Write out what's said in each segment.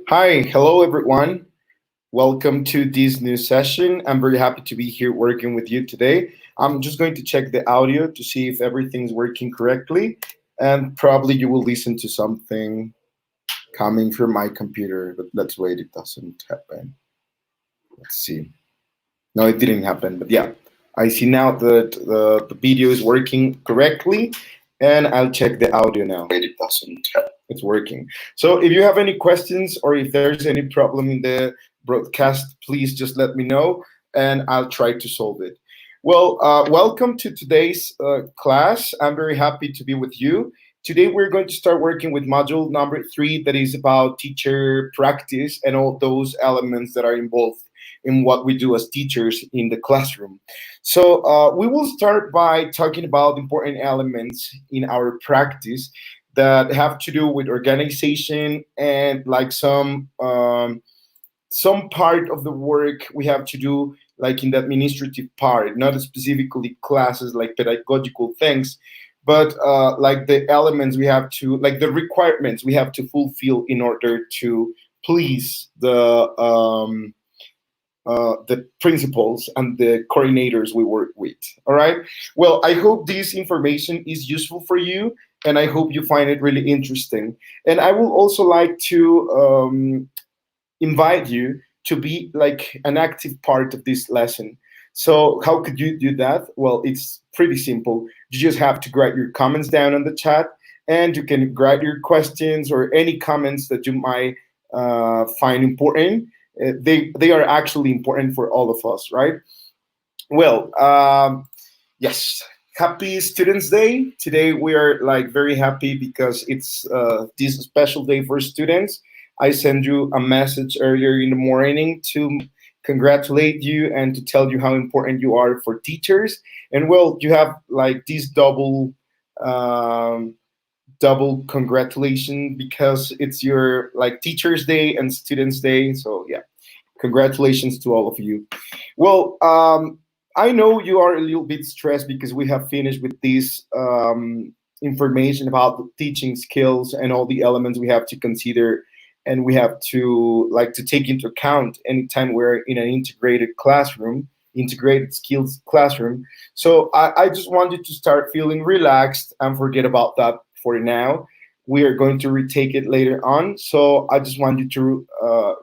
Hi, hello everyone. Welcome to this new session. I'm very happy to be here working with you today. I'm just going to check the audio to see if everything's working correctly, and probably you will listen to something coming from my computer, but let's wait, it doesn't happen. Let's see. No, it didn't happen, but yeah, I see now that the video is working correctly, and I'll check the audio now. Wait, it doesn't happen. It's working. So if you have any questions or if there's any problem in the broadcast, please just let me know and I'll try to solve it. Well, welcome to today's class. I'm very happy to be with you. Today, we're going to start working with module number 3, that is about teacher practice and all those elements that are involved in what we do as teachers in the classroom. So, we will start by talking about important elements in our practice that have to do with organization and like some part of the work we have to do like in the administrative part, not specifically classes like pedagogical things, but like the elements we have to, like the requirements we have to fulfill in order to please the principals and the coordinators we work with. All right. Well, I hope this information is useful for you, and I hope you find it really interesting. And I will also like to invite you to be like an active part of this lesson. So, how could you do that? Well, it's pretty simple. You just have to write your comments down on the chat, and you can write your questions or any comments that you might find important. They are actually important for all of us, right? Well, yes. Happy Students Day. Today we are like very happy because it's this special day for students. I sent you a message earlier in the morning to congratulate you and to tell you how important you are for teachers. And well, you have like this um, double congratulation because it's your like Teachers Day and Students Day. So yeah, congratulations to all of you. Well, I know you are a little bit stressed because we have finished with this information about the teaching skills and all the elements we have to consider and we have to like to take into account anytime we're in an integrated skills classroom. So I just wanted to start feeling relaxed and forget about that for now. We are going to retake it later on. So I just want you to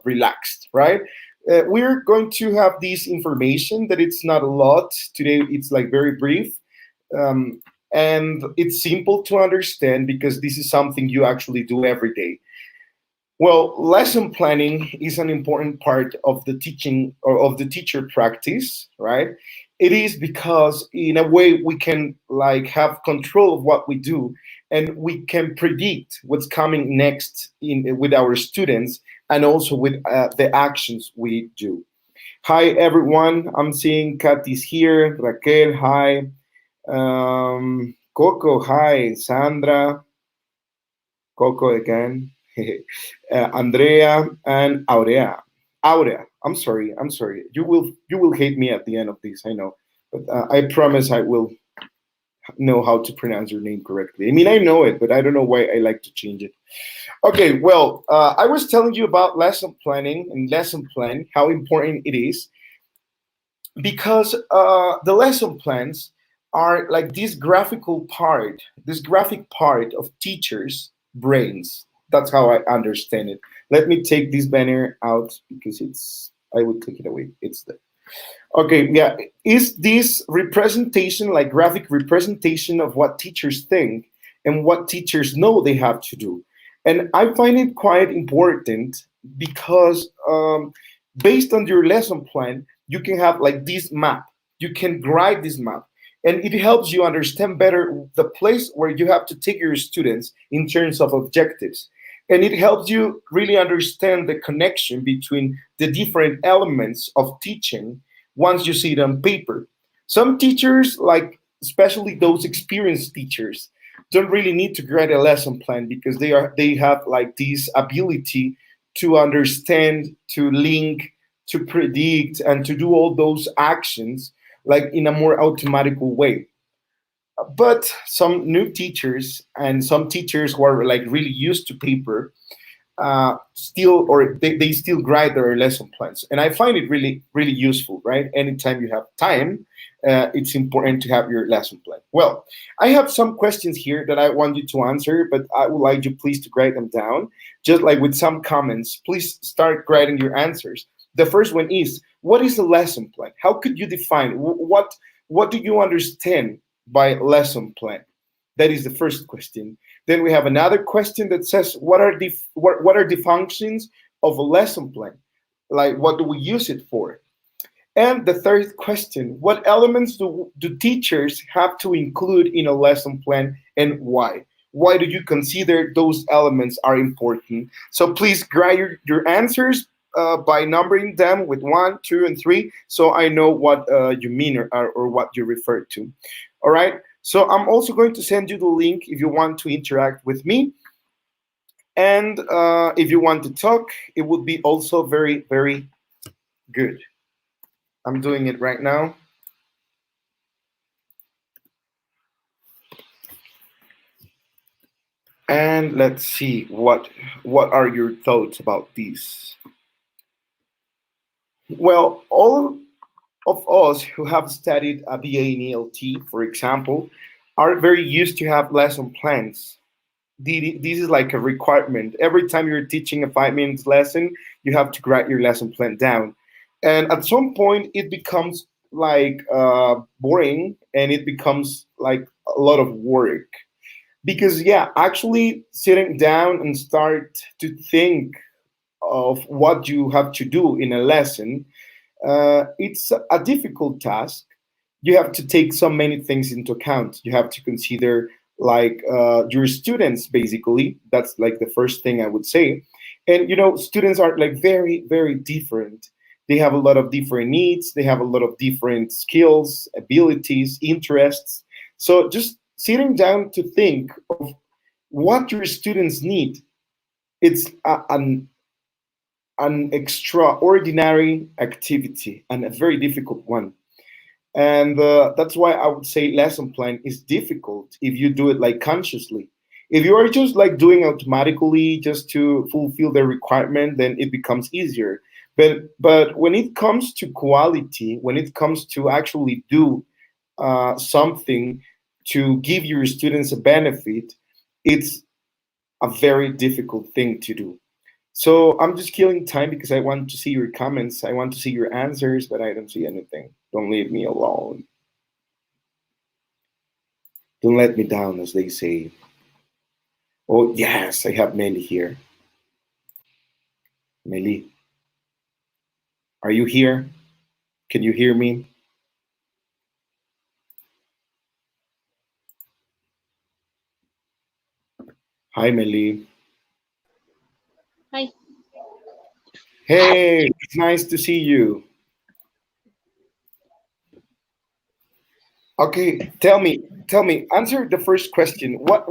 relax, right? We're going to have this information that it's not a lot today. It's like very brief, um, and it's simple to understand because this is something you actually do every day. Well, lesson planning is an important part of the teaching or of the teacher practice, right? It is because in a way we can like have control of what we do and we can predict what's coming next in with our students and also with the actions we do. Hi everyone, I'm seeing Kathy's here, Raquel, hi, Coco, hi, Sandra, Coco again. Andrea and Aurea. Aurea. I'm sorry. You will hate me at the end of this. I know, but I promise I will know how to pronounce your name correctly. I mean, I know it, but I don't know why I like to change it. Okay. Well, I was telling you about lesson planning and lesson plan, how important it is because the lesson plans are like this graphic part of teachers' brains. That's how I understand it. Let me take this banner out because it's. I would take it away. It's there. Okay, yeah. Is this representation like graphic representation of what teachers think and what teachers know they have to do? And I find it quite important because based on your lesson plan, you can have like this map. You can write this map, and it helps you understand better the place where you have to take your students in terms of objectives. And it helps you really understand the connection between the different elements of teaching once you see it on paper. Some teachers, like especially those experienced teachers, don't really need to create a lesson plan because they have like this ability to understand, to link, to predict, and to do all those actions like in a more automatical way. But some new teachers and some teachers who are like really used to paper, still, or they still write their lesson plans, and I find it really useful, right? Anytime you have time, it's important to have your lesson plan. Well, I have some questions here that I want you to answer, but I would like you please to write them down, just like with some comments. Please start writing your answers. The first one is, what is a lesson plan? How could you define what do you understand by lesson plan? That is the first question. Then we have another question that says, what are the functions of a lesson plan? Like, what do we use it for? And the third question, what elements do teachers have to include in a lesson plan, and why? Why do you consider those elements are important? So please write your answers by numbering them with one, two, and three, so I know what you mean, or what you refer to. All right. So I'm also going to send you the link if you want to interact with me. And if you want to talk, it would be also very good. I'm doing it right now. And let's see what are your thoughts about this. Well, all of us who have studied a BA in ELT, for example, are very used to have lesson plans. This is like a requirement. Every time you're teaching a 5 minutes lesson, you have to write your lesson plan down. And at some point, it becomes like boring, and it becomes like a lot of work. Because, yeah, actually sitting down and start to think of what you have to do in a lesson, it's a difficult task. You have to take so many things into account. You have to consider like your students, basically. That's like the first thing I would say. And students are like very different. They have a lot of different needs. They have a lot of different skills, abilities, interests. So just sitting down to think of what your students need, it's an extraordinary activity and a very difficult one. And that's why I would say lesson plan is difficult if you do it like consciously. If you are just like doing automatically just to fulfill the requirement, then it becomes easier. But when it comes to quality, when it comes to actually do something to give your students a benefit, it's a very difficult thing to do. So I'm just killing time because I want to see your comments. I want to see your answers, but I don't see anything. Don't leave me alone. Don't let me down, as they say. Oh, yes, I have Meli here. Meli, are you here? Can you hear me? Hi, Meli. Hi. Hey, it's nice to see you. Okay, tell me, answer the first question. What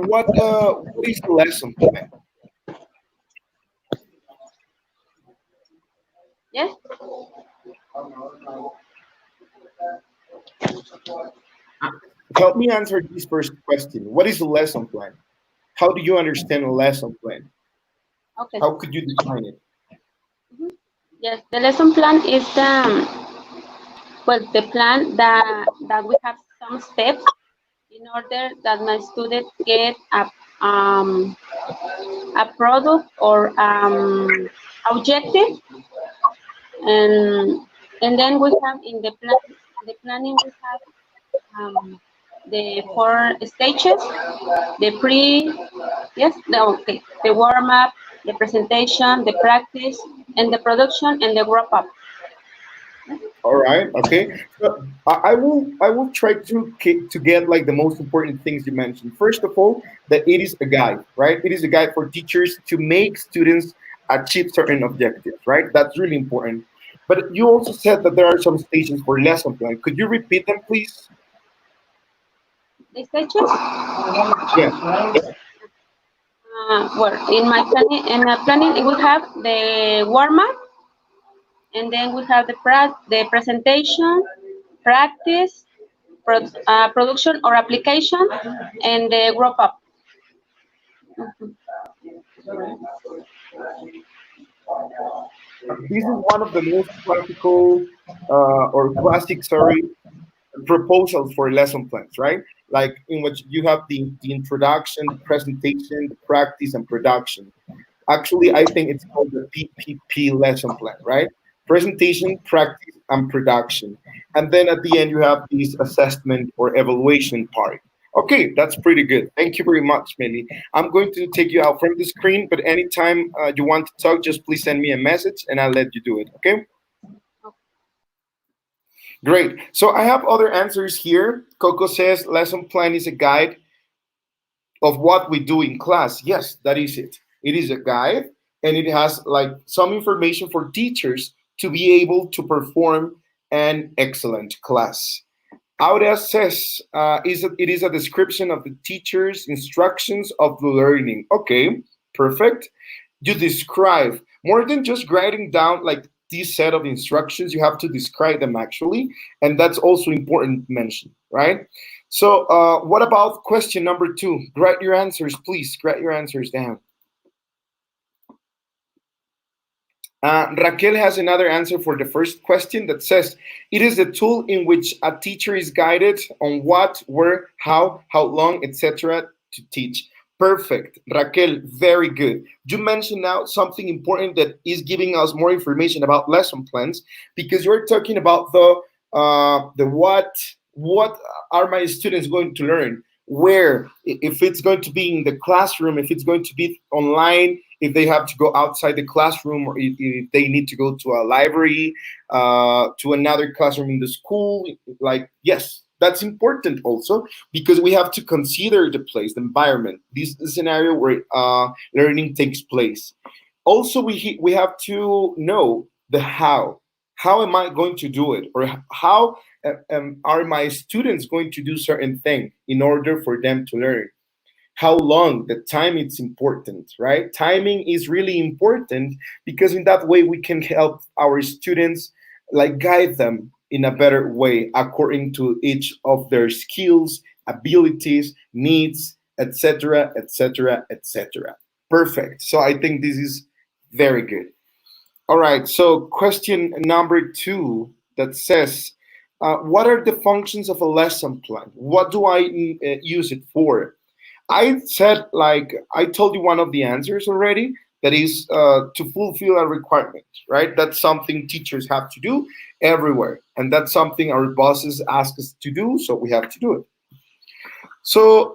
is the lesson plan? Yes. Help me answer this first question. What is the lesson plan? How do you understand a lesson plan? Okay. How could you define it? Mhm. Yes. The lesson plan is the plan that we have some steps in order that my student get a product or objective, and then we have in the planning we have the four stages: the yes, the warm up, the presentation, the practice, and the production, and the wrap up. All right, okay. So I will try to get like the most important things you mentioned. First of all, that it is a guide, right? It is a guide for teachers to make students achieve certain objectives, right? That's really important. But you also said that there are some stations for lesson plan. Could you repeat them, please? The stages. Yeah. Well, in my planning, it will have the warm up, and then we have the presentation, practice, production or application, and the wrap up. This is one of the most classical or classic, sorry, proposals for lesson plans, right? Like in which you have the introduction, the presentation, the practice, and production. Actually, I think it's called the PPP lesson plan, right? Presentation, practice, and production. And then at the end, you have this assessment or evaluation part. Okay, that's pretty good. Thank you very much, Millie. I'm going to take you out from the screen, but anytime you want to talk, just please send me a message and I'll let you do it, okay? Great. So I have other answers here. Coco says lesson plan is a guide of what we do in class. Yes, that is it. It is a guide and it has like some information for teachers to be able to perform an excellent class. Aurea says it is a description of the teacher's instructions of the learning. Okay, perfect. You describe more than just writing down like this set of instructions, you have to describe them actually, and that's also important to mention, right? So what about question number 2? Write your answers, please. Write your answers down. Raquel has another answer for the first question that says, it is a tool in which a teacher is guided on what, where, how long, etc. to teach. Perfect. Raquel, very good. You mentioned now something important that is giving us more information about lesson plans because you're talking about the what are my students going to learn? Where, if it's going to be in the classroom, if it's going to be online, if they have to go outside the classroom, or if they need to go to a library, to another classroom in the school. Like, yes, that's important also because we have to consider the place, the environment, this scenario where learning takes place. Also, we have to know the how. How am I going to do it, or how are my students going to do certain thing in order for them to learn? How long, the time, it's important, right? Timing is really important because in that way we can help our students, like guide them in a better way according to each of their skills, abilities, needs, etc., etc., etc. Perfect. So I think this is very good. All right, so question number 2 that says, what are the functions of a lesson plan? What do I use it for? I said, like, I told you one of the answers already, that is to fulfill a requirement, right? That's something teachers have to do everywhere. And that's something our bosses ask us to do, so we have to do it. So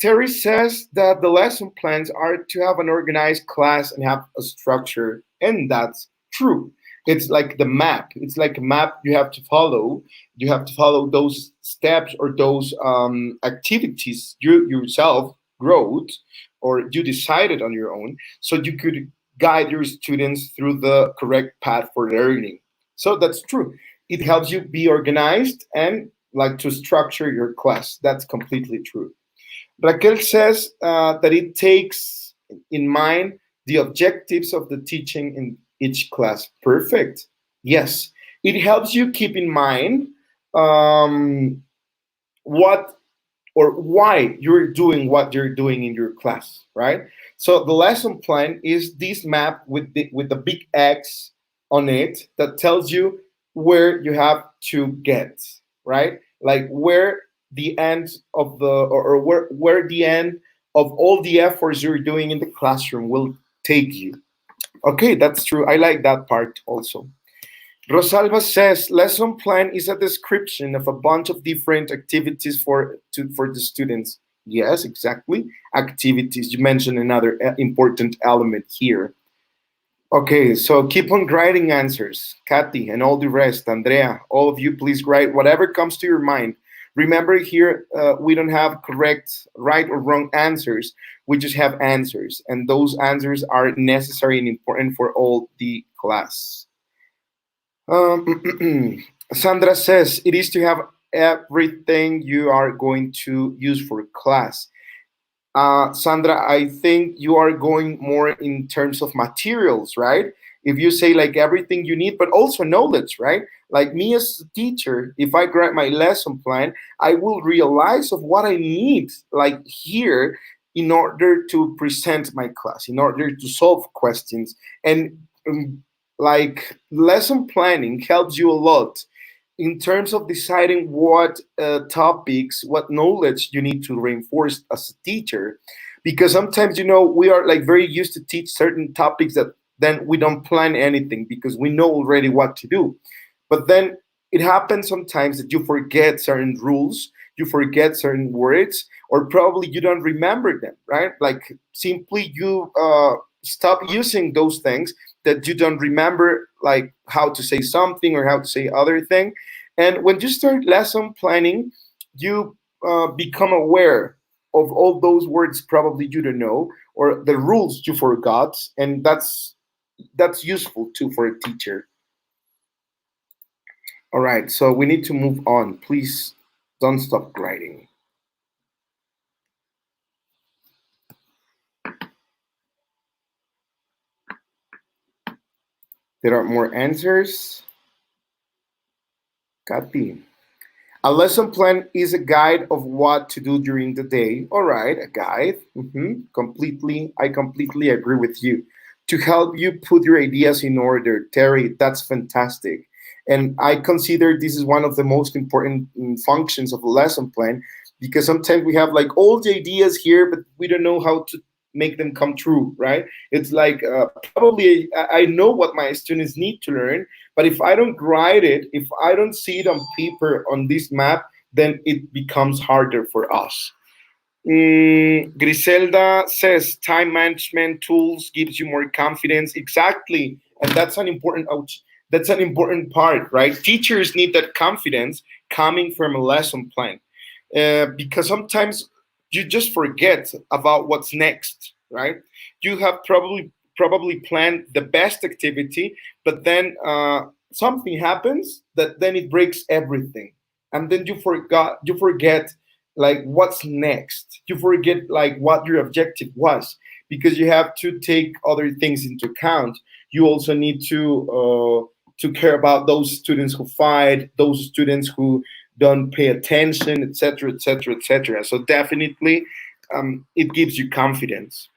Terry says that the lesson plans are to have an organized class and have a structure, and that's true. It's like the map. It's like a map you have to follow. You have to follow those steps or those activities you yourself wrote or you decided on your own, so you could guide your students through the correct path for learning. So that's true. It helps you be organized and like to structure your class. That's completely true. Raquel says that it takes in mind the objectives of the teaching in each class. Perfect. Yes, it helps you keep in mind what or why you're doing what you're doing in your class, right? So the lesson plan is this map with the big X on it that tells you where you have to get, right? Like where the end of the or where the end of all the efforts you're doing in the classroom will take you. Okay, that's true. I like that part also. Rosalba says lesson plan is a description of a bunch of different activities for the students. Yes, exactly. Activities. You mentioned another important element here. Okay, so keep on writing answers. Kathy and all the rest, Andrea, all of you, please write whatever comes to your mind. Remember here, we don't have correct, right or wrong answers. We just have answers, and those answers are necessary and important for all the class. Sandra says it is to have everything you are going to use for class. Sandra, I think you are going more in terms of materials, right? If you say like everything you need, but also knowledge, right? Like me as a teacher, if I write my lesson plan, I will realize of what I need, like here, in order to present my class, in order to solve questions. And like lesson planning helps you a lot in terms of deciding what topics, what knowledge you need to reinforce as a teacher. Because sometimes, we are like very used to teach certain topics that then we don't plan anything because we know already what to do. But then it happens sometimes that you forget certain rules, you forget certain words, or probably you don't remember them, right? Like simply you stop using those things that you don't remember, like how to say something or how to say other thing. And when you start lesson planning, you become aware of all those words probably you don't know or the rules you forgot, and that's useful too for a teacher. All right, so we need to move on. Please don't stop writing. There are more answers. Copy. A lesson plan is a guide of what to do during the day. All right, a guide. I completely agree with you. To help you put your ideas in order, Terry, that's fantastic. And I consider this is one of the most important functions of a lesson plan because sometimes we have like all the ideas here, but we don't know how to make them come true, right? It's like probably I know what my students need to learn, but if I don't write it, if I don't see it on paper on this map, then it becomes harder for us. Griselda says time management tools gives you more confidence. Exactly, and that's an important part, right? Teachers need that confidence coming from a lesson plan, because sometimes you just forget about what's next, right? You have probably planned the best activity, but then something happens that then it breaks everything, and then you forget like what's next. You forget like what your objective was because you have to take other things into account. You also need to care about those students who fight, those students who don't pay attention, etc., etc., etc. So definitely, it gives you confidence.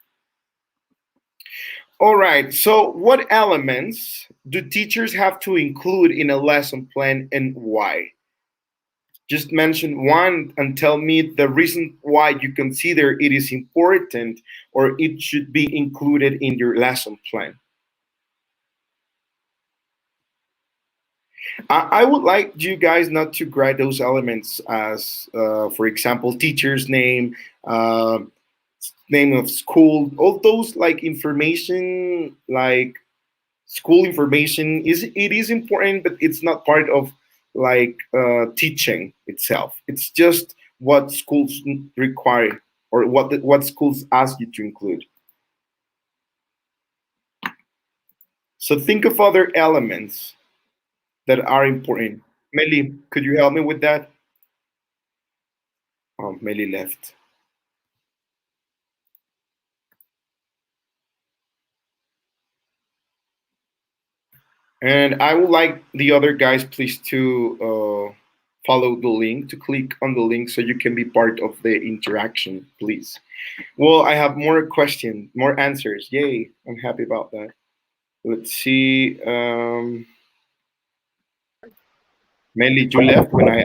All right. So, what elements do teachers have to include in a lesson plan and why? Just mention one and tell me the reason why you consider it is important or it should be included in your lesson plan. I would like you guys not to grade those elements as, for example, teacher's name, uh, name of school, all those like information, like school information is important, but it's not part of like teaching itself. It's just what schools require or what schools ask you to include. So think of other elements that are important. Meli, could you help me with that? Oh, Meli left. And I would like the other guys, please, to follow the link, to click on the link so you can be part of the interaction, please. Well, I have more questions, more answers. Yay, I'm happy about that. Let's see. Meli, you left when I.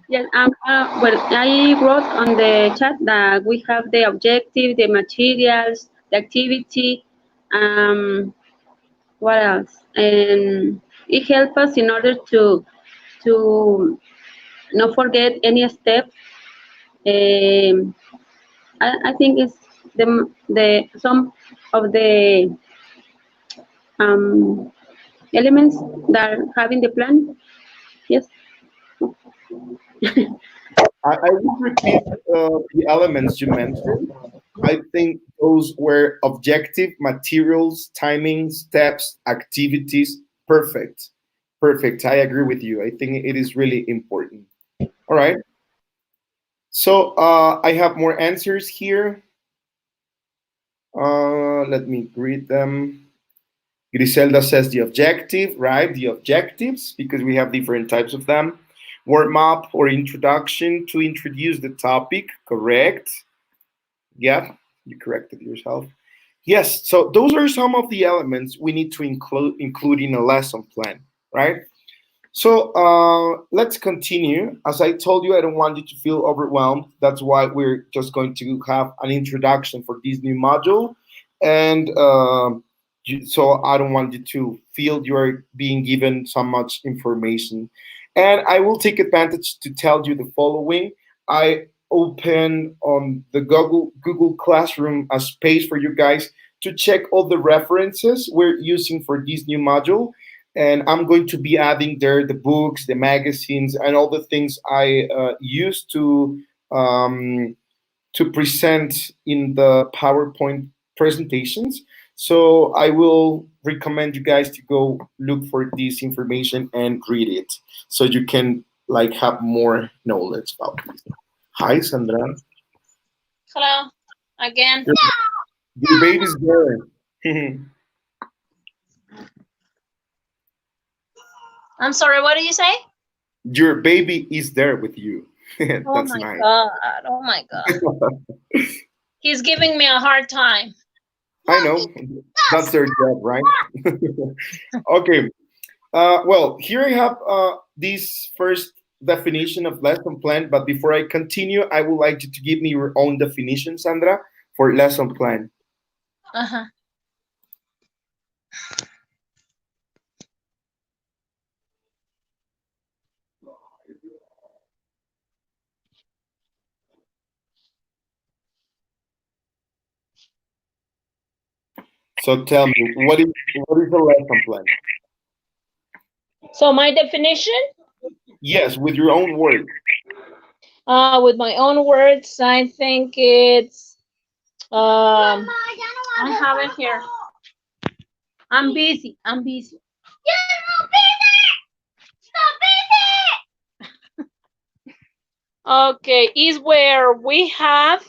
Yes, well, I wrote on the chat that we have the objective, the materials, the activity, what else? And it helps us in order to not forget any step. I think it's the some of the um, elements that have in the plan. Yes. I would repeat the elements you mentioned. I think those were objective, materials, timing, steps, activities. Perfect. Perfect. I agree with you. I think it is really important. All right. So I have more answers here. Let me read them. Griselda says the objective, right? The objectives, because we have different types of them. Warm up or introduction to introduce the topic, correct. Yeah, you corrected yourself. Yes, so those are some of the elements we need to include in a lesson plan, right? So let's continue. As I told you, I don't want you to feel overwhelmed. That's why we're just going to have an introduction for this new module. And so I don't want you to feel you're being given so much information. And I will take advantage to tell you the following. I open on the Google Classroom a space for you guys to check all the references we're using for this new module, and I'm going to be adding there the books, the magazines, and all the things I use um, to present in the PowerPoint presentations. So I will recommend you guys to go look for this information and read it, so you can like have more knowledge about this. Hi, Sandra. Hello again. Your, your baby's there. I'm sorry, what did you say? Your baby is there with you. Oh That's my nice. God. Oh my God. He's giving me a hard time. I know. That's their job, right? Okay. Well, here I have this first definition of lesson plan. But before I continue, I would like you to give me your own definition, Sandra, for lesson plan. Uh-huh. So tell me, what is a lesson plan? So my definition, Yes, with your own words. with my own words, I think it's I have it here. I'm busy. I'm busy. Okay, is where we have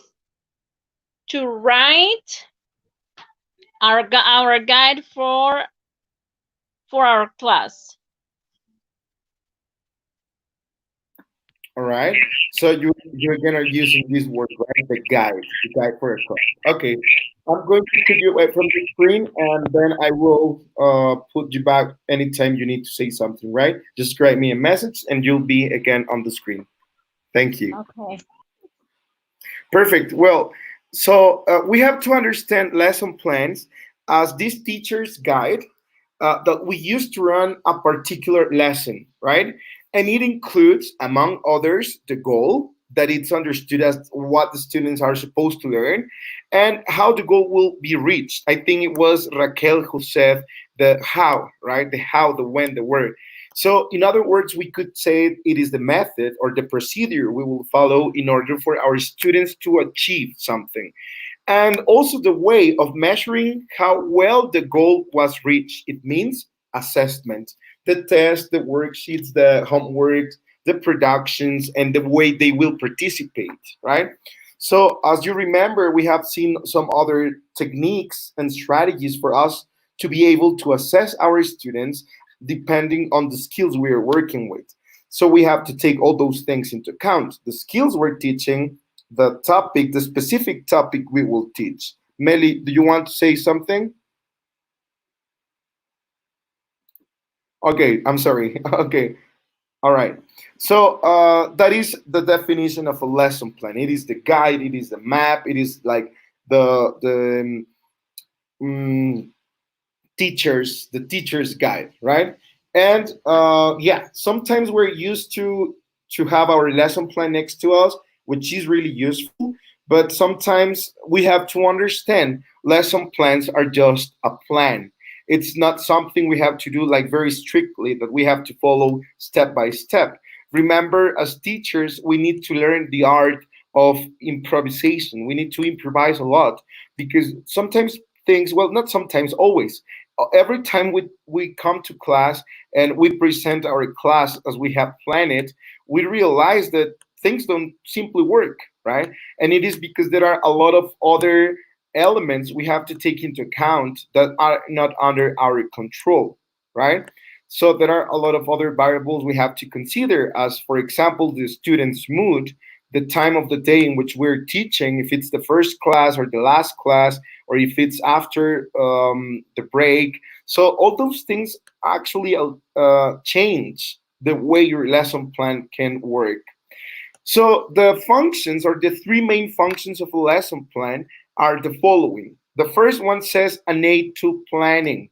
to write our guide for our class. All right. So you're gonna using this word, right? The guide for a class. Okay. I'm going to take you away from the screen, and then I will put you back anytime you need to say something. Right? Just write me a message, and you'll be again on the screen. Thank you. Okay. Perfect. Well, so we have to understand lesson plans as this teacher's guide that we use to run a particular lesson, right? And it includes, among others, the goal that it's understood as what the students are supposed to learn and how the goal will be reached. I think it was Raquel who said the how, right? The how, the when, the where. So, in other words, we could say it is the method or the procedure we will follow in order for our students to achieve something. And also the way of measuring how well the goal was reached. It means assessment, the test, the worksheets, the homework, the productions, and the way they will participate, right? So, as you remember, we have seen some other techniques and strategies for us to be able to assess our students depending on the skills we are working with. So, we have to take all those things into account. The skills we're teaching, the topic, the specific topic we will teach. Meli, do you want to say something? Okay, I'm sorry. Okay, all right. So that is the definition of a lesson plan. It is the guide. It is the map. It is like the um, the teacher's guide, right? And yeah, sometimes we're used to have our lesson plan next to us, which is really useful. But sometimes we have to understand lesson plans are just a plan. It's not something we have to do like very strictly, that we have to follow step by step. Remember, as teachers, we need to learn the art of improvisation. We need to improvise a lot because sometimes things, well, not sometimes, always, every time we come to class and we present our class as we have planned it, we realize that things don't simply work, right? And it is because there are a lot of other elements we have to take into account that are not under our control, right? So there are a lot of other variables we have to consider, as for example, the student's mood, the time of the day in which we're teaching, if it's the first class or the last class, or if it's after the break. So all those things actually change the way your lesson plan can work. So the functions, or the three main functions of a lesson plan, are the following. The first one says an aid to planning.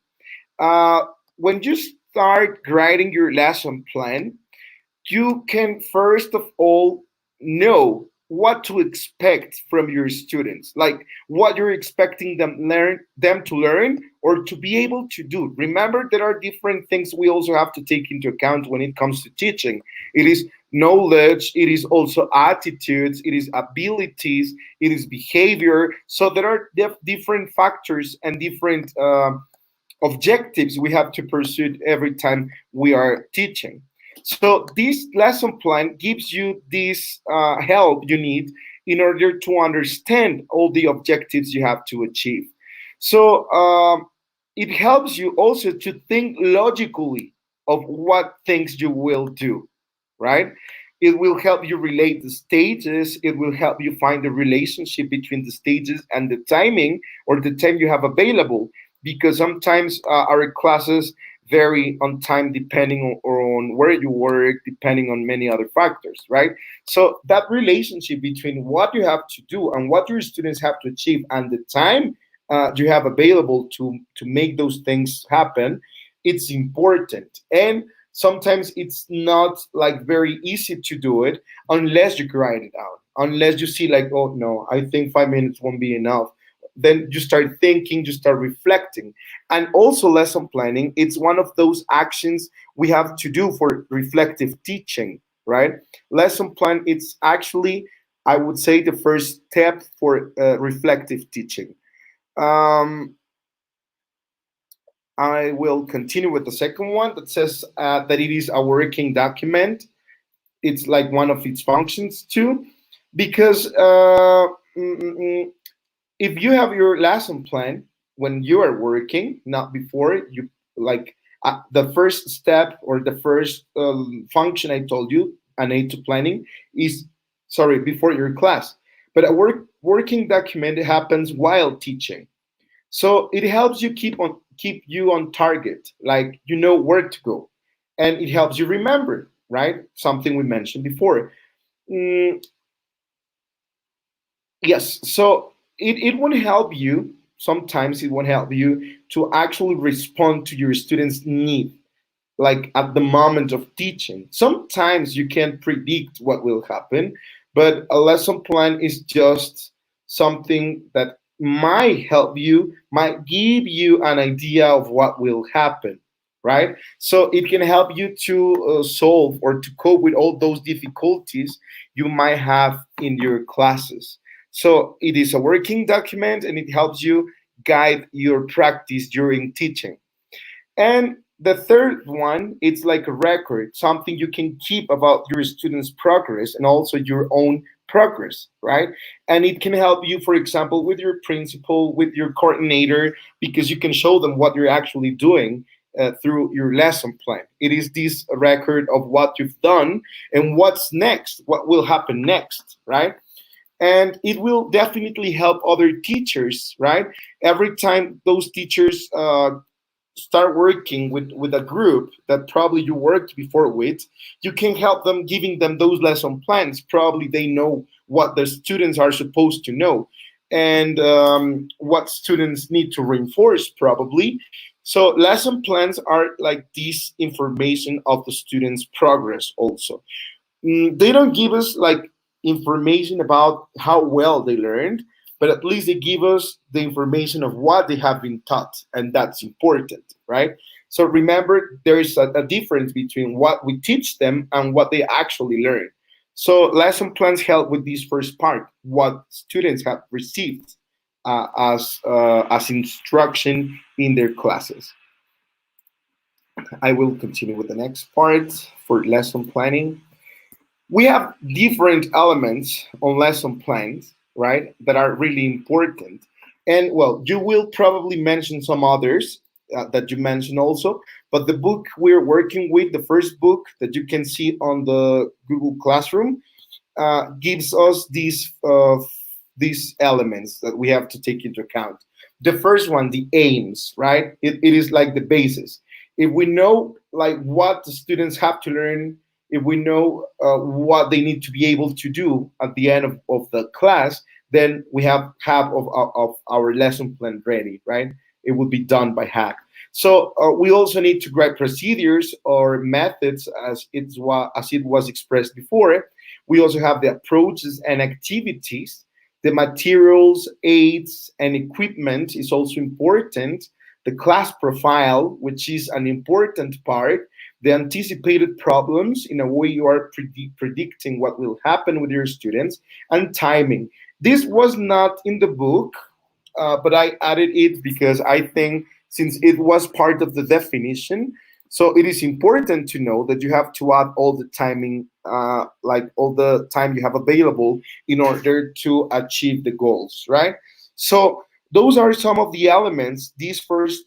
Uh, when you start writing your lesson plan, you can first of all know what to expect from your students, like what you're expecting them to learn or to be able to do. Remember, there are different things we also have to take into account when it comes to teaching. It is knowledge, it is also attitudes, it is abilities, it is behavior. So there are different factors and different objectives we have to pursue every time we are teaching. So this lesson plan gives you this help you need in order to understand all the objectives you have to achieve. So it helps you also to think logically of what things you will do, right? It will help you relate the stages. It will help you find the relationship between the stages and the timing, or the time you have available, because sometimes our classes vary on time depending on where you work, depending on many other factors, right? So that relationship between what you have to do and what your students have to achieve and the time you have available to make those things happen, it's important. And sometimes it's not like very easy to do it unless you write it out, unless you see like, oh no, I think 5 minutes won't be enough. Then you start thinking, you start reflecting. And also lesson planning, it's one of those actions we have to do for reflective teaching, right? Lesson plan, it's actually, I would say, the first step for reflective teaching. um, I will continue with the second one that says that it is a working document. It's like one of its functions too, because if you have your lesson plan when you are working, not before you, like the first step or the first function I told you, an aid to planning, is, sorry, before your class. But a working document happens while teaching, so it helps you keep you on target, like you know where to go, and it helps you remember, right? Something we mentioned before. Mm, yes, so it won't help you. Sometimes it won't help you to actually respond to your students' need, like at the moment of teaching. Sometimes you can't predict what will happen, but a lesson plan is just something that might help you, might give you an idea of what will happen, right? So it can help you to solve or to cope with all those difficulties you might have in your classes. So it is a working document and it helps you guide your practice during teaching. And the third one, it's like a record, something you can keep about your students' progress and also your own progress, right? And it can help you, for example, with your principal, with your coordinator, because you can show them what you're actually doing through your lesson plan. It is this record of what you've done and what's next, what will happen next, right? And it will definitely help other teachers, right? Every time those teachers start working with a group that probably you worked before with, you can help them giving them those lesson plans. Probably they know what the students are supposed to know, and what students need to reinforce probably. So lesson plans are like this information of the students' progress also. They don't give us like information about how well they learned, but at least they give us the information of what they have been taught, and that's important, right? So remember, there is a difference between what we teach them and what they actually learn. So lesson plans help with this first part, what students have received as instruction in their classes. I will continue with the next part for lesson planning. We have different elements on lesson plans, right, that are really important. And well, you will probably mention some others that you mentioned also, but the book we're working with, the first book that you can see on the Google Classroom, gives us these elements that we have to take into account. The first one, the aims, right? It is like the basis. If we know like what the students have to learn, if we know what they need to be able to do at the end of the class, then we have half of our lesson plan ready, right? It will be done by half. So we also need to write procedures or methods as it was expressed before. We also have the approaches and activities. The materials, aids, and equipment is also important. The class profile, which is an important part. The anticipated problems, in a way you are predicting what will happen with your students, and timing. This was not in the book, but I added it because I think since it was part of the definition, so it is important to know that you have to add all the timing, like all the time you have available in order to achieve the goals, right? So those are some of the elements this first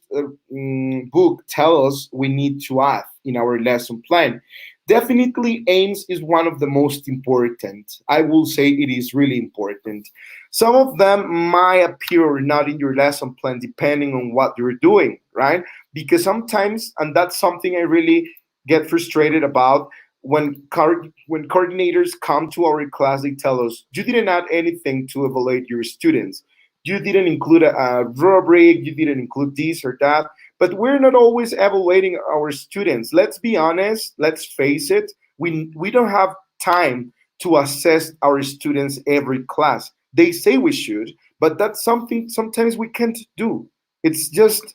book tell us we need to add in our lesson plan. Definitely, aims is one of the most important. I will say it is really important. Some of them might appear not in your lesson plan depending on what you're doing, right? Because sometimes, and that's something I really get frustrated about, when coordinators come to our class, they tell us, you didn't add anything to evaluate your students. You didn't include a rubric, you didn't include this or that. But we're not always evaluating our students. Let's be honest, let's face it, we don't have time to assess our students every class. They say we should, but that's something sometimes we can't do. It's just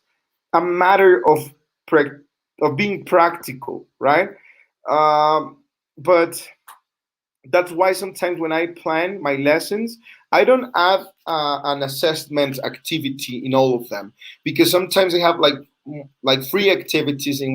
a matter of being practical, right? But that's why sometimes when I plan my lessons, I don't add an assessment activity in all of them, because sometimes I have like free activities in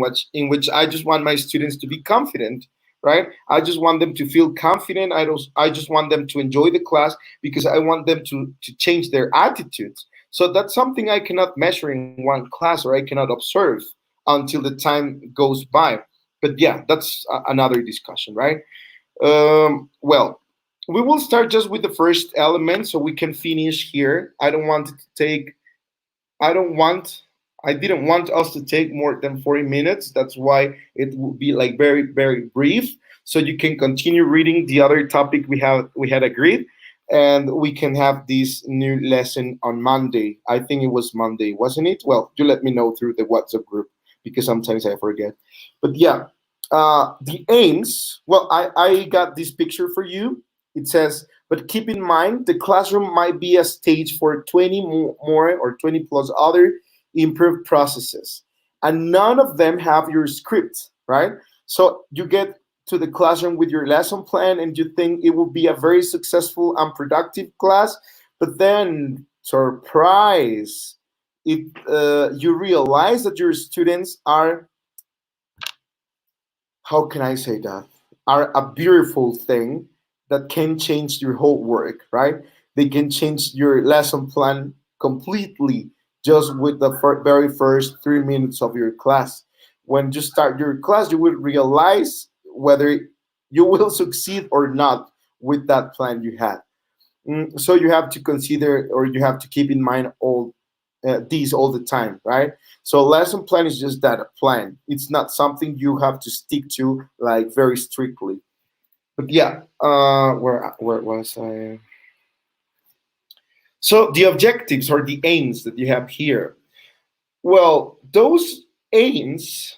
which I just want my students to be confident, right? I just want them to feel confident. I just want them to enjoy the class because I want them to change their attitudes. So that's something I cannot measure in one class, or I cannot observe until the time goes by. But yeah, that's another discussion, right? Well, we will start just with the first element so we can finish here. I don't want it to take, I don't want, I didn't want us to take more than 40 minutes. That's why it will be like very, very brief. So you can continue reading the other topic we had agreed, and we can have this new lesson on Monday. I think it was Monday, wasn't it? Well, you let me know through the WhatsApp group because sometimes I forget. But yeah, the aims. Well, I got this picture for you. It says, but keep in mind the classroom might be a stage for 20 more or 20 plus other improved processes, and none of them have your script, right? So you get to the classroom with your lesson plan and you think it will be a very successful and productive class, but then surprise, you realize that your students are, how can I say that, are a beautiful thing that can change your whole work, right? They can change your lesson plan completely just with the very first 3 minutes of your class. When you start your class, you will realize whether you will succeed or not with that plan you had. So you have to consider, or you have to keep in mind all these all the time, right? So lesson plan is just that, a plan. It's not something you have to stick to like very strictly. But yeah, where was I? So the objectives or the aims that you have here. Well, those aims,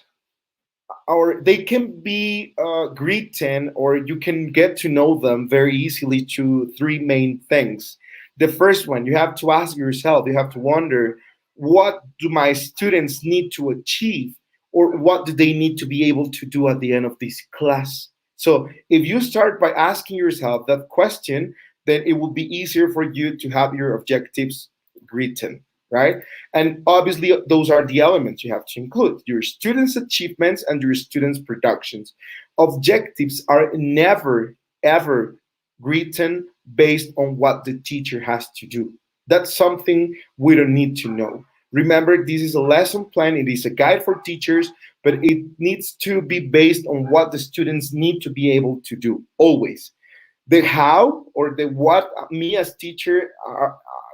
or they can be written, or you can get to know them very easily to three main things. The first one, you have to ask yourself, you have to wonder, what do my students need to achieve, or what do they need to be able to do at the end of this class? So if you start by asking yourself that question, then it will be easier for you to have your objectives written, right? And obviously, those are the elements you have to include: your students' achievements and your students' productions. Objectives are never, ever written based on what the teacher has to do. That's something we don't need to know. Remember, this is a lesson plan, it is a guide for teachers, but it needs to be based on what the students need to be able to do, always. The how or the what, me as teacher,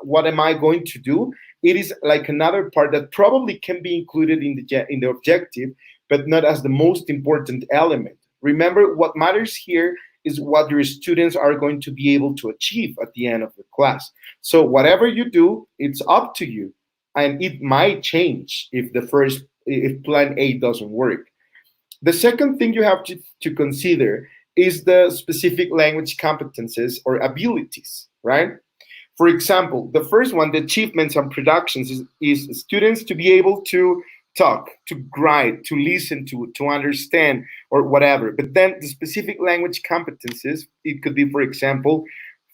what am I going to do? It is like another part that probably can be included in in the objective, but not as the most important element. Remember, what matters here is what your students are going to be able to achieve at the end of the class. So whatever you do, it's up to you, and it might change if if plan A doesn't work. The second thing you have to consider is the specific language competences or abilities, right? For example, the first one, the achievements and productions, is students to be able to talk, to write, to listen, to understand, or whatever. But then the specific language competences, it could be, for example,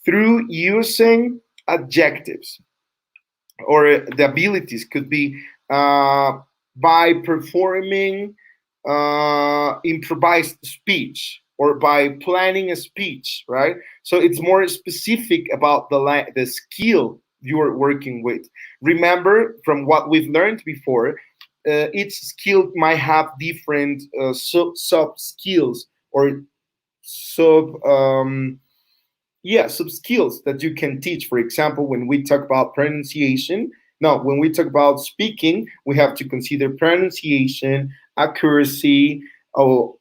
through using adjectives, or the abilities could be by performing improvised speech or by planning a speech, right? So it's more specific about the skill you're working with. Remember, from what we've learned before, each skill might have different sub skills or sub sub skills that you can teach. For example, when we talk about pronunciation, no, when we talk about speaking, we have to consider pronunciation, accuracy, or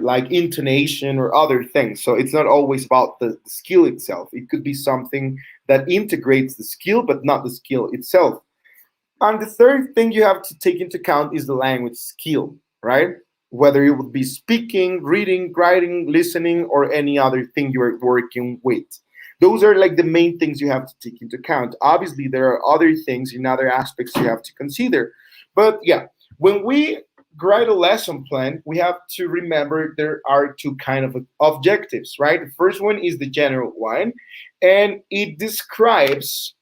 like intonation or other things. So it's not always about the skill itself. It could be something that integrates the skill, but not the skill itself. And the third thing you have to take into account is the language skill, right? Whether it would be speaking, reading, writing, listening, or any other thing you're working with. Those are like the main things you have to take into account. Obviously, there are other things in other aspects you have to consider. But yeah, when we write a lesson plan, we have to remember there are two kind of objectives, right? The first one is the general one, and it describes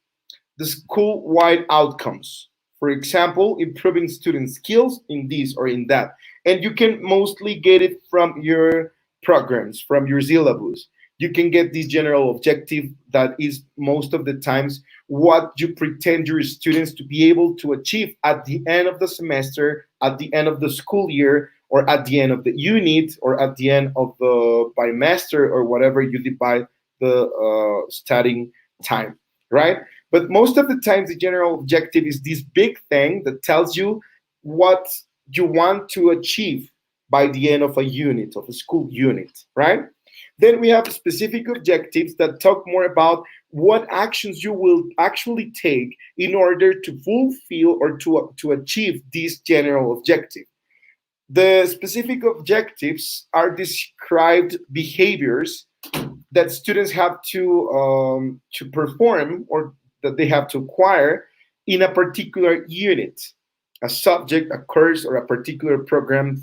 the school-wide outcomes. For example, improving student skills in this or in that. And you can mostly get it from your programs, from your syllabus. You can get this general objective that is most of the times what you pretend your students to be able to achieve at the end of the semester, at the end of the school year, or at the end of the unit, or at the end of the bimester, or whatever you divide the studying time, right? But most of the times, the general objective is this big thing that tells you what you want to achieve by the end of a unit, of a school unit, right? Then we have specific objectives that talk more about what actions you will actually take in order to fulfill or to achieve this general objective. The specific objectives are described behaviors that students have to perform or that they have to acquire in a particular unit, a subject, a course, or a particular program.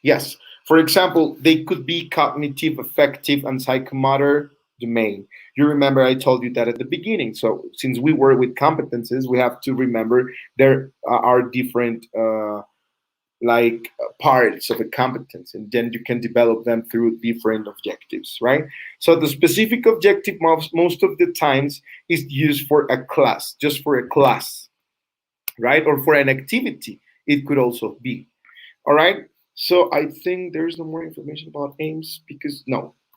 Yes. For example, they could be cognitive, affective, and psychomotor domain. You remember I told you that at the beginning. So since we work with competences, we have to remember there are different parts of a competence, and then you can develop them through different objectives, right? So the specific objective most of the times is used for a class, just for a class, right? Or for an activity, it could also be. All right. So I think there's no more information about aims because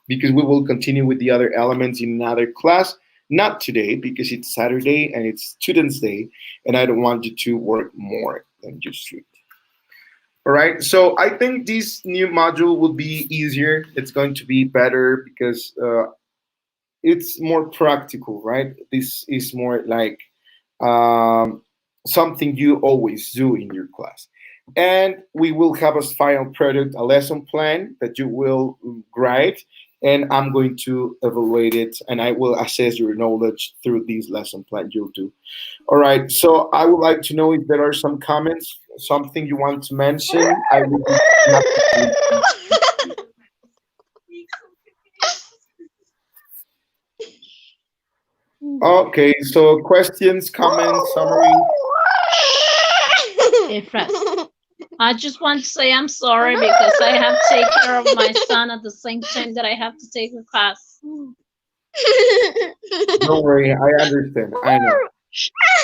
we will continue with the other elements in another class. Not today because it's Saturday and it's Students' Day, and I don't want you to work more than you should. All right. So I think this new module will be easier. It's going to be better because it's more practical, right? This is more like something you always do in your class. And we will have as final product a lesson plan that you will write, and I'm going to evaluate it, and I will assess your knowledge through this lesson plan you'll do. All right, so I would like to know if there are some comments, something you want to mention. I will be happy to- Okay, so questions, comments, summary. Efras. I just want to say I'm sorry because I have to take care of my son at the same time that I have to take a class. Don't worry, I understand. I know.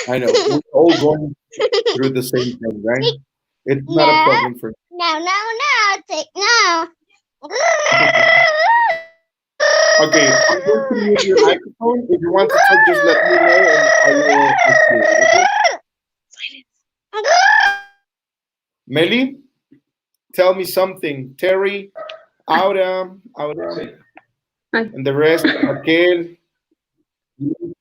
We're all going through the same thing, right? It's not a problem for me. No, take no. Okay, I'm going to mute your microphone. If you want to talk, just let me know and I will activate it. Okay? Meli, tell me something. Terry, Aura, Ay, and the rest. Raquel,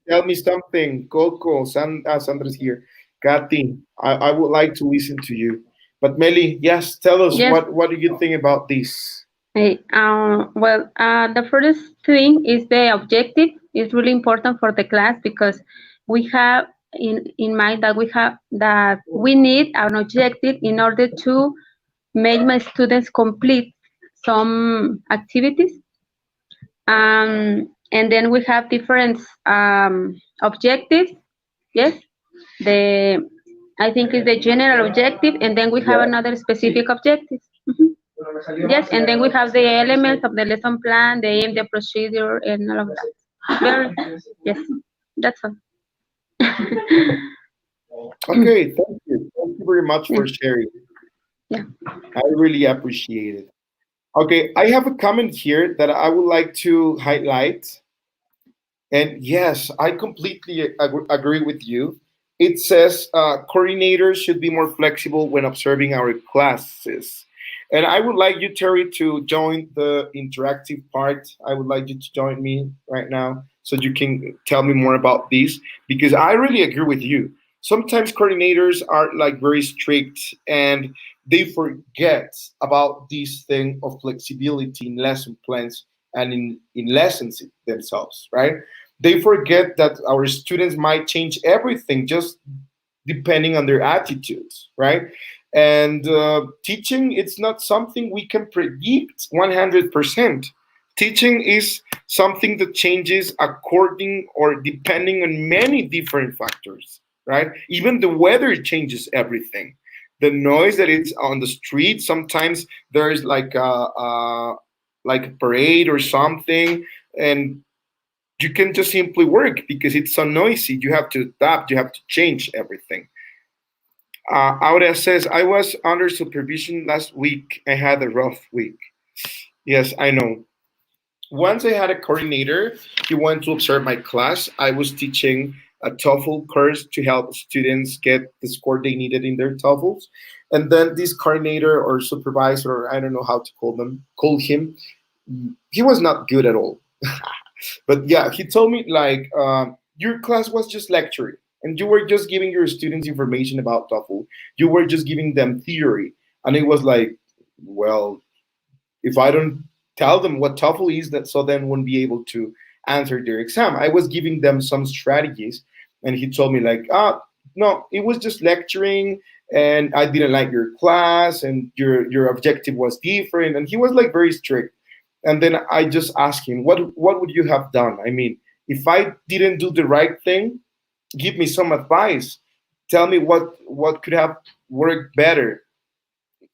tell me something. Coco, Sandra's here. Kathy, I would like to listen to you. But Meli, yes, tell us yes. what do you think about this? Well, the first thing is the objective. It's really important for the class because we have in mind that we need an objective in order to make my students complete some activities. And then we have different objectives. Yes, the I think is the general objective, and then we have Yeah. another specific objective. Mhm. Yes, and then we have the elements of the lesson plan, the aim, the procedure, and all of that. Very, yes, that's all. Okay, thank you. Thank you very much Yeah, for sharing. yeah. I really appreciate it. Okay, I have a comment here that I would like to highlight. And yes, I completely agree with you. It says coordinators should be more flexible when observing our classes. And I would like you, Terry, to join the interactive part. I would like you to join me right now so you can tell me more about this because I really agree with you. Sometimes coordinators are like very strict and they forget about this thing of flexibility in lesson plans and in lessons themselves, right? They forget that our students might change everything just depending on their attitudes, right? And teaching, it's not something we can predict 100%. Teaching is something that changes according or depending on many different factors, right? Even the weather changes everything. The noise that is on the street, sometimes there's like a parade or something, and you can just simply work because it's so noisy. You have to adapt, you have to change everything. Aurea says, I was under supervision last week. I had a rough week. Yes, I know. Once I had a coordinator, he went to observe my class. I was teaching a TOEFL course to help students get the score they needed in their TOEFLs. And then this coordinator or supervisor, or I don't know how to call him, he was not good at all. But yeah, he told me like your class was just lecturing, and you were just giving your students information about TOEFL. You were just giving them theory, and it was like, well, if I don't tell them what TOEFL is, that so then won't be able to answer their exam. I was giving them some strategies, and he told me like, no, it was just lecturing, and I didn't like your class, and your objective was different, and he was like very strict. And then I just asked him, what would you have done? I mean, if I didn't do the right thing, give me some advice. Tell me what could have worked better.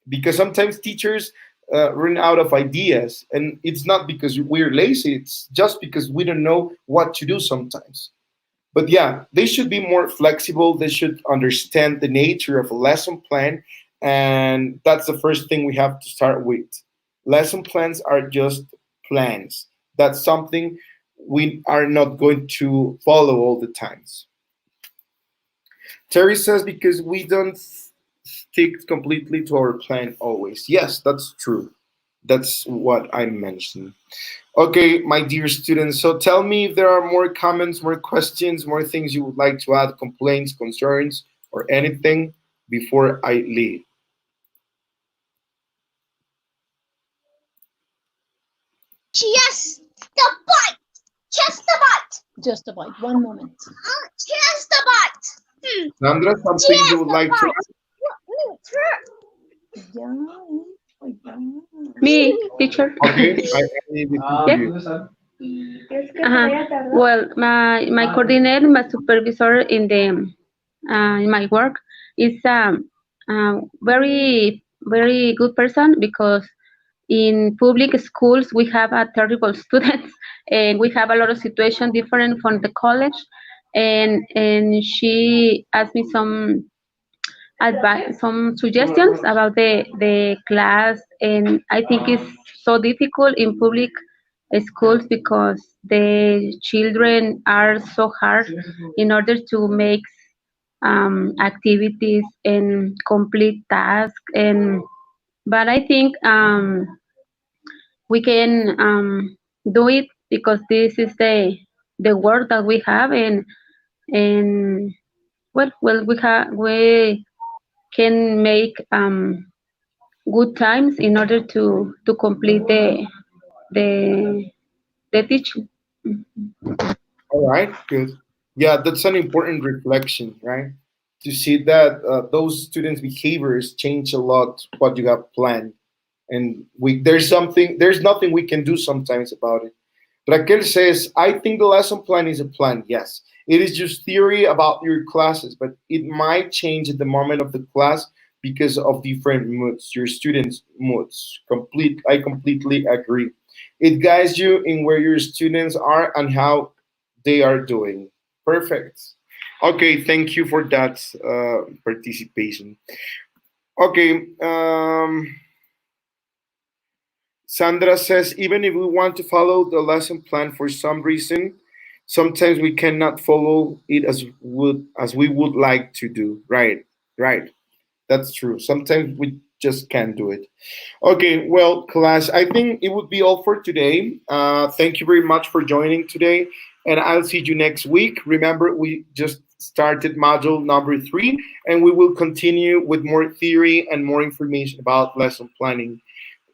Because sometimes teachers run out of ideas, and it's not because we're lazy. It's just because we don't know what to do sometimes. But yeah, they should be more flexible. They should understand the nature of a lesson plan. And that's the first thing we have to start with. Lesson plans are just plans. That's something we are not going to follow all the times. Terry says because we don't stick completely to our plan always. Yes, that's true. That's what I mentioned. Okay, my dear students, so tell me if there are more comments, more questions, more things you would like to add, complaints, concerns, or anything before I leave. Just the bite. Just the bite. Just a bite. One moment. Just the bite. Sandra, something you would like to Me, teacher. Okay, I leave it to you. Well, my coordinator, my supervisor in my work is very good person because in public schools we have a terrible students and we have a lot of situation different from the college, and she asked me some advice, some suggestions about the class, and I think it's so difficult in public schools because the children are so hard in order to make activities and complete tasks, and but I think we can do it because this is the work that we have, and well we can make good times in order to complete the the teaching. All right, good. Yeah, that's an important reflection, right? To see that those students' behaviors change a lot what you have planned, and there's nothing we can do sometimes about it. Raquel says, I think the lesson plan is a plan. Yes, it is just theory about your classes, but it might change at the moment of the class because of different moods, your students' moods. I completely agree. It guides you in where your students are and how they are doing. Perfect. Okay, thank you for that participation. Okay, Sandra says, even if we want to follow the lesson plan for some reason, sometimes we cannot follow it as we would like to do. Right, right. That's true. Sometimes we just can't do it. Okay, well, class, I think it would be all for today. Thank you very much for joining today, and I'll see you next week. Remember, we just started module number 3, and we will continue with more theory and more information about lesson planning.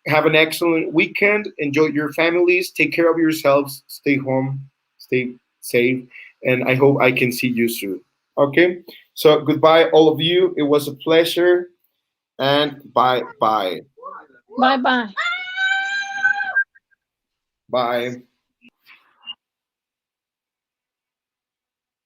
Have an excellent weekend. Enjoy your families. Take care of yourselves. Stay home. Stay safe. And I hope I can see you soon. Okay? So, goodbye, all of you. It was a pleasure. And bye bye. Bye bye. Bye.